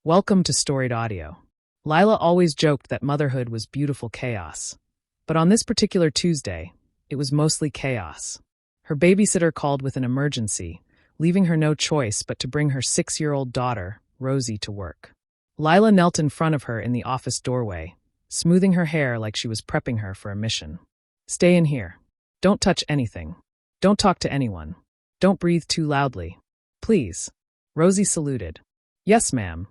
Welcome to Storied Audio. Lila always joked that motherhood was beautiful chaos. But on this particular Tuesday, it was mostly chaos. Her babysitter called with an emergency, leaving her no choice but to bring her 6-year-old daughter, Rosie, to work. Lila knelt in front of her in the office doorway, smoothing her hair like she was prepping her for a mission. "Stay in here. Don't touch anything. Don't talk to anyone. Don't breathe too loudly. Please." Rosie saluted. "Yes, ma'am."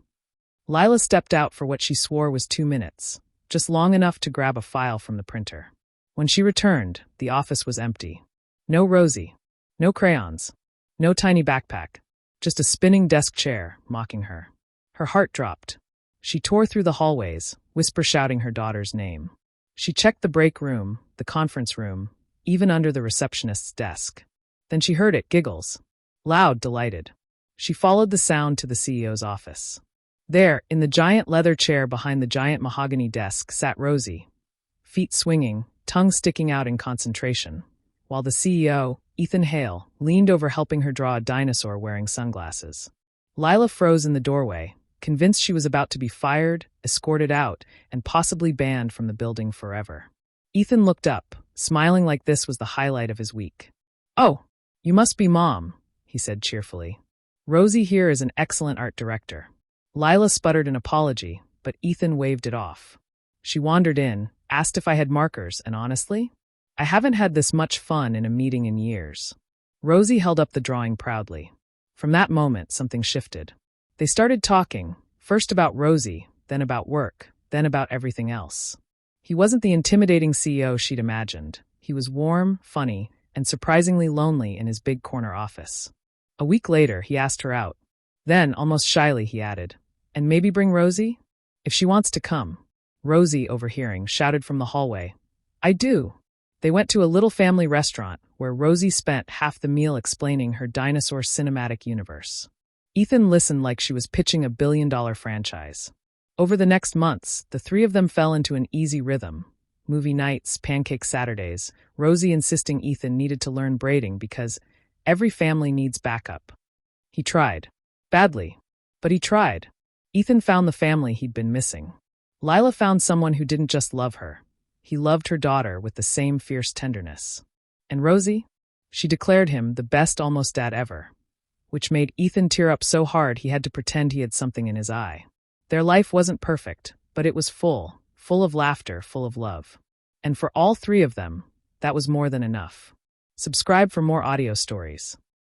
Lila stepped out for what she swore was 2 minutes, just long enough to grab a file from the printer. When she returned, the office was empty. No Rosie, no crayons, no tiny backpack, just a spinning desk chair mocking her. Her heart dropped. She tore through the hallways, whisper shouting her daughter's name. She checked the break room, the conference room, even under the receptionist's desk. Then she heard it, giggles. Loud, delighted. She followed the sound to the CEO's office. There, in the giant leather chair behind the giant mahogany desk, sat Rosie, feet swinging, tongue sticking out in concentration, while the CEO, Ethan Hale, leaned over helping her draw a dinosaur wearing sunglasses. Lila froze in the doorway, convinced she was about to be fired, escorted out, and possibly banned from the building forever. Ethan looked up, smiling like this was the highlight of his week. "Oh, you must be Mom," he said cheerfully. "Rosie here is an excellent art director." Lila sputtered an apology, but Ethan waved it off. She wandered in, asked if I had markers, and honestly, I haven't had this much fun in a meeting in years. Rosie held up the drawing proudly. From that moment, something shifted. They started talking, first about Rosie, then about work, then about everything else. He wasn't the intimidating CEO she'd imagined. He was warm, funny, and surprisingly lonely in his big corner office. A week later, he asked her out. Then, almost shyly, he added, "And maybe bring Rosie? If she wants to come." Rosie, overhearing, shouted from the hallway, "I do." They went to a little family restaurant where Rosie spent half the meal explaining her dinosaur cinematic universe. Ethan listened like she was pitching a billion-dollar franchise. Over the next months, the three of them fell into an easy rhythm. Movie nights, pancake Saturdays, Rosie insisting Ethan needed to learn braiding because every family needs backup. He tried. Badly. But he tried. Ethan found the family he'd been missing. Lila found someone who didn't just love her. He loved her daughter with the same fierce tenderness. And Rosie? She declared him the best almost dad ever, which made Ethan tear up so hard he had to pretend he had something in his eye. Their life wasn't perfect, but it was full of laughter, full of love. And for all three of them, that was more than enough. Subscribe for more audio stories.